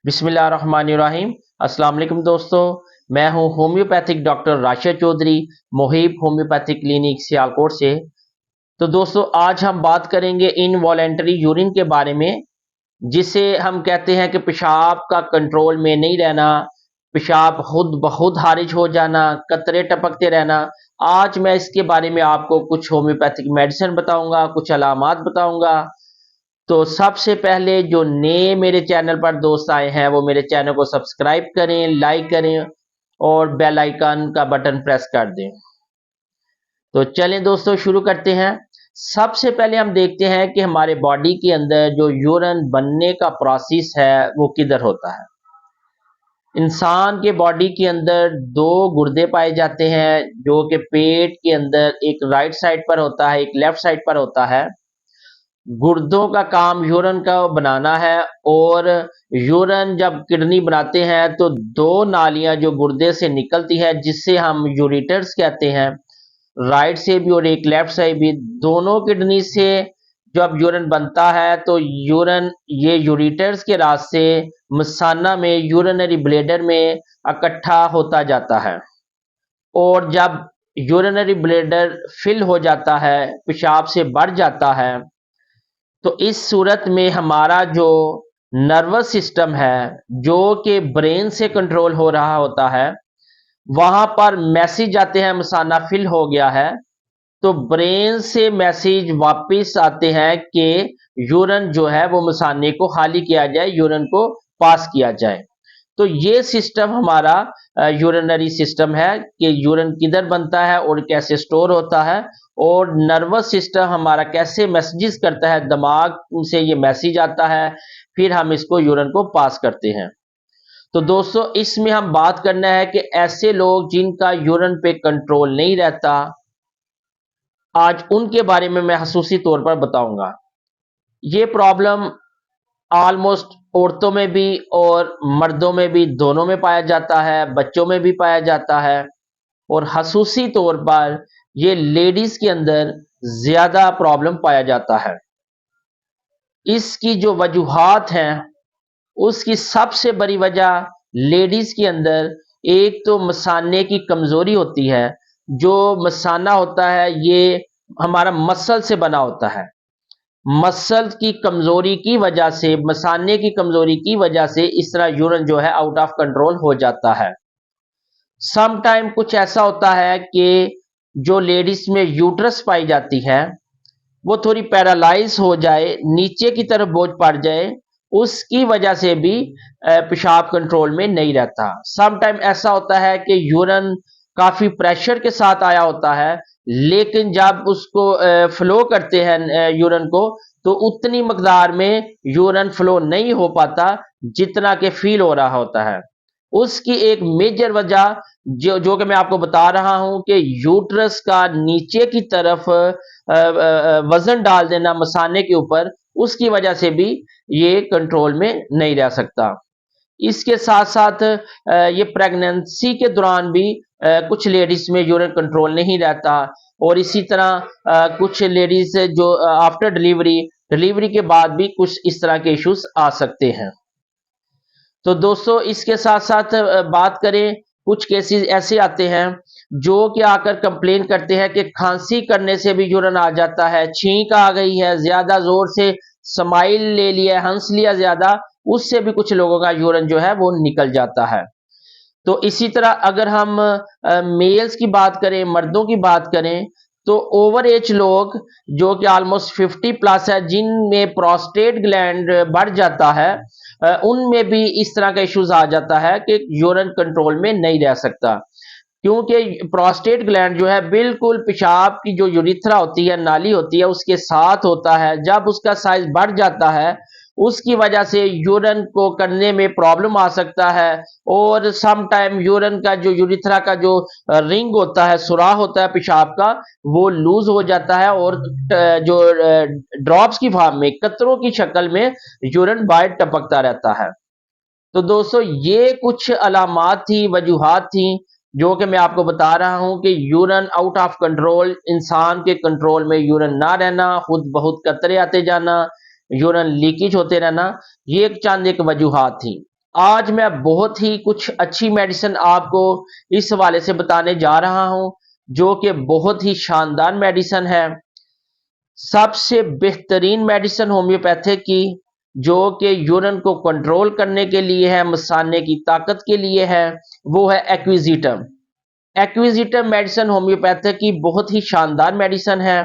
बिस्मिल्लाहिर्रहमानिर्रहीम। अस्सलाम वालेकुम दोस्तों, मैं हूं homeopathic doctor Rashid Chaudhary, मुहिब homeopathic clinic Sialkot से। तो दोस्तों, आज हम बात करेंगे इनवॉलेंटरी यूरिन के बारे में, जिसे हम कहते हैं कि पेशाब का कंट्रोल में नहीं रहना, पेशाब खुद ब खुद खारिज हो जाना, कतरे टपकते रहना। आज मैं इसके बारे में आपको कुछ होम्योपैथिक मेडिसिन बताऊंगा, कुछ अलामात बताऊंगा। तो सबसे पहले जो नए मेरे चैनल पर दोस्त आए हैं वो मेरे चैनल को सब्सक्राइब करें, लाइक करें और बेल आइकन का बटन प्रेस कर दें। तो चलें दोस्तों, शुरू करते हैं। सबसे पहले हम देखते हैं कि हमारे बॉडी के अंदर जो यूरिन बनने का प्रोसेस है वो किधर होता है। इंसान के बॉडी के अंदर दो गुर्दे पाए जाते हैं, जो कि पेट के अंदर एक राइट साइड पर होता है, एक लेफ्ट साइड पर होता है। गुर्दों का काम यूरिन का बनाना है, और यूरिन जब किडनी बनाते हैं तो दो नालियां जो गुर्दे से निकलती है, जिससे हम यूरिटर्स कहते हैं, राइट से भी और एक लेफ्ट से भी। दोनों किडनी से जब यूरिन बनता है तो यूरिन ये यूरिटर्स के रास्ते मसाना में यूरिनरी ब्लैडर में इकट्ठा होता जाता है। और जब यूरिनरी ब्लैडर फिल हो जाता है, पेशाब से बढ़ जाता है, तो इस सूरत में हमारा जो नर्वस सिस्टम है, जो कि ब्रेन से कंट्रोल हो रहा होता है, वहां पर मैसेज आते हैं मसाना फिल हो गया है। तो ब्रेन से मैसेज वापस आते हैं कि यूरिन जो है वो मसाने को खाली किया जाए, यूरिन को पास किया जाए। तो ये सिस्टम हमारा यूरिनरी सिस्टम है कि यूरिन किधर बनता है और कैसे स्टोर होता है, और नर्वस सिस्टम हमारा कैसे मैसेजेस करता है, दिमाग से ये मैसेज आता है, फिर हम इसको यूरिन को पास करते हैं। तो दोस्तों, इसमें हम बात करना है कि ऐसे लोग जिनका यूरिन पे कंट्रोल नहीं रहता, आज उनके बारे में मैं खसूसी तौर पर बताऊंगा। ये प्रॉब्लम ऑलमोस्ट औरतों में भी और मर्दों में भी, दोनों में पाया जाता है, बच्चों में भी पाया जाता है, और खसूसी तौर पर ये लेडीज के अंदर ज्यादा प्रॉब्लम पाया जाता है। इसकी जो वजूहात हैं, उसकी सबसे बड़ी वजह लेडीज के अंदर एक तो मसाने की कमजोरी होती है। जो मसाना होता है ये हमारा मसल से बना होता है। मसल की कमजोरी की वजह से, मसाने की कमजोरी की वजह से इस तरह यूरिन जो है आउट ऑफ कंट्रोल हो जाता है। सम टाइम कुछ ऐसा होता है कि जो लेडीज में यूट्रस पाई जाती है वो थोड़ी पैरालाइज हो जाए, नीचे की तरफ बोझ पड़ जाए, उसकी वजह से भी पेशाब कंट्रोल में नहीं रहता। सम टाइम ऐसा होता है कि यूरिन काफी प्रेशर के साथ आया होता है, लेकिन जब उसको फ्लो करते हैं यूरिन को, तो उतनी मकदार में यूरिन फ्लो नहीं हो पाता जितना कि फील हो रहा होता है। उसकी एक मेजर वजह जो जो कि मैं आपको बता रहा हूं कि यूट्रस का नीचे की तरफ वजन डाल देना मसाने के ऊपर, उसकी वजह से भी ये कंट्रोल में नहीं रह सकता। इसके साथ साथ ये प्रेगनेंसी के दौरान भी कुछ लेडीज में यूरिन कंट्रोल नहीं रहता, और इसी तरह कुछ लेडीज जो आफ्टर डिलीवरी, डिलीवरी के बाद भी कुछ इस तरह के इश्यूज आ सकते हैं। तो दोस्तों, इसके साथ साथ बात करें, कुछ केसेस ऐसे आते हैं जो कि आकर कंप्लेन करते हैं कि खांसी करने से भी यूरिन आ जाता है, छींक आ गई है, ज्यादा जोर से स्माइल ले लिया, हंस लिया ज्यादा, उससे भी कुछ लोगों का यूरिन जो है वो निकल जाता है। तो इसी तरह अगर हम मेल्स की बात करें, मर्दों की बात करें, तो ओवर एज लोग जो कि ऑलमोस्ट 50 प्लस है, जिनमें प्रोस्टेट ग्लैंड बढ़ जाता है, उनमें भी इस तरह का इश्यूज आ जाता है कि यूरिन कंट्रोल में नहीं रह सकता। क्योंकि प्रोस्टेट ग्लैंड जो है बिल्कुल पेशाब की जो यूरिथ्रा होती है, नाली होती है, उसके साथ होता है। जब उसका साइज बढ़ जाता है, उसकी वजह से यूरिन को करने में प्रॉब्लम आ सकता है, और सम टाइम यूरिन का जो यूरिथ्रा का जो रिंग होता है, सुराख होता है पेशाब का, वो लूज हो जाता है, और जो ड्रॉप्स की फॉर्म में, कतरों की शक्ल में यूरिन बाहर टपकता रहता है। तो दोस्तों, ये कुछ अलामात थी, वजूहात थी, जो कि मैं आपको बता रहा हूं कि यूरिन आउट ऑफ कंट्रोल, इंसान के कंट्रोल में यूरिन ना रहना, खुद बहुत कतरे आते जाना, यूरिन लीकेज होते रहना, ये एक चंद एक वजूहात थी। आज मैं बहुत ही कुछ अच्छी मेडिसिन आपको इस हवाले से बताने जा रहा हूं, जो कि बहुत ही शानदार मेडिसिन है। सबसे बेहतरीन मेडिसिन होम्योपैथिक की, जो कि यूरिन को कंट्रोल करने के लिए है, मसाने की ताकत के लिए है, वो है एक्विजिटम। एक्विजिटम मेडिसिन होम्योपैथिक की बहुत ही शानदार मेडिसिन है।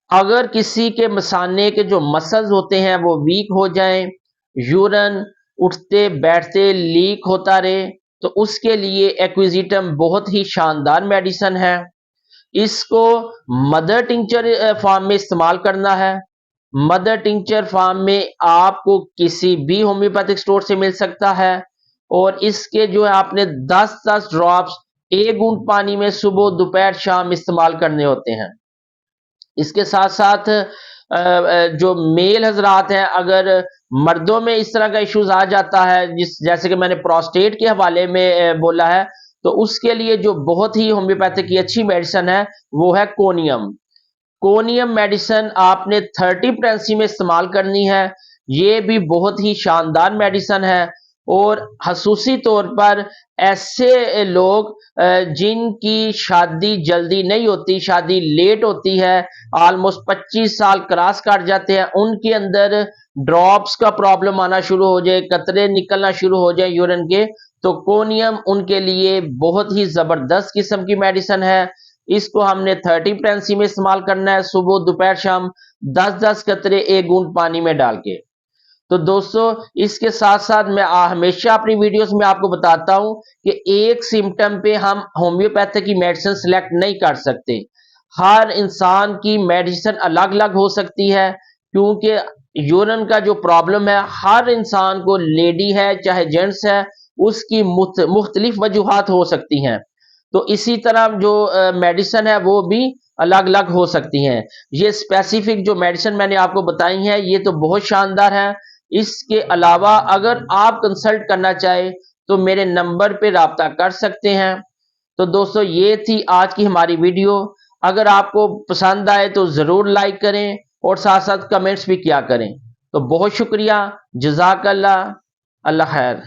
अगर किसी के मसाने के जो मसल्स होते हैं वो वीक हो जाएं, यूरिन उठते बैठते लीक होता रहे, तो उसके लिए एक्विजिटम बहुत ही शानदार मेडिसिन है। इसको मदर टिंचर फॉर्म में इस्तेमाल करना है। मदर टिंचर फॉर्म में आपको किसी भी होम्योपैथिक स्टोर से मिल सकता है, और इसके जो है आपने 10-10 ड्रॉप्स 1 घूंट पानी में सुबह दोपहर शाम इस्तेमाल करने होते हैं। इसके साथ साथ जो मेल हजरात हैं, अगर मर्दों में इस तरह का इश्यूज आ जाता है, जैसे कि मैंने प्रोस्टेट के हवाले में बोला है, तो उसके लिए जो बहुत ही होम्योपैथिक की अच्छी मेडिसिन है वो है कोनियम। कोनियम मेडिसिन आपने 30 प्रेंसी में इस्तेमाल करनी है। ये भी बहुत ही शानदार मेडिसिन है। और खसूसी तौर पर ऐसे लोग जिनकी शादी जल्दी नहीं होती, शादी लेट होती है, ऑलमोस्ट 25 साल क्रॉस कर जाते हैं, उनके अंदर ड्रॉप्स का प्रॉब्लम आना शुरू हो जाए, कतरे निकलना शुरू हो जाए यूरिन के, तो कोनियम उनके लिए बहुत ही जबरदस्त किस्म की मेडिसिन है। इसको हमने 30 प्रेंसी में इस्तेमाल करना है, सुबह दोपहर शाम 10-10 कतरे 1 घूंट पानी में डाल के। तो दोस्तों, इसके साथ साथ मैं हमेशा अपनी वीडियोस में आपको बताता हूं कि एक सिम्टम पे हम होम्योपैथिक की मेडिसिन सिलेक्ट नहीं कर सकते। हर इंसान की मेडिसिन अलग अलग हो सकती है, क्योंकि यूरिन का जो प्रॉब्लम है हर इंसान को, लेडी है चाहे जेंट्स है, उसकी मुख्तलिफ वजूहात हो सकती हैं। तो इसी तरह जो मेडिसिन है वो भी अलग अलग हो सकती हैं। ये स्पेसिफिक जो मेडिसिन मैंने आपको बताई है ये तो बहुत शानदार है। इसके अलावा अगर आप कंसल्ट करना चाहे तो मेरे नंबर पे राब्ता कर सकते हैं। तो दोस्तों, ये थी आज की हमारी वीडियो। अगर आपको पसंद आए तो जरूर लाइक करें और साथ साथ कमेंट्स भी किया करें। तो बहुत शुक्रिया। जज़ाकल्लाह। अल्लाह खैर।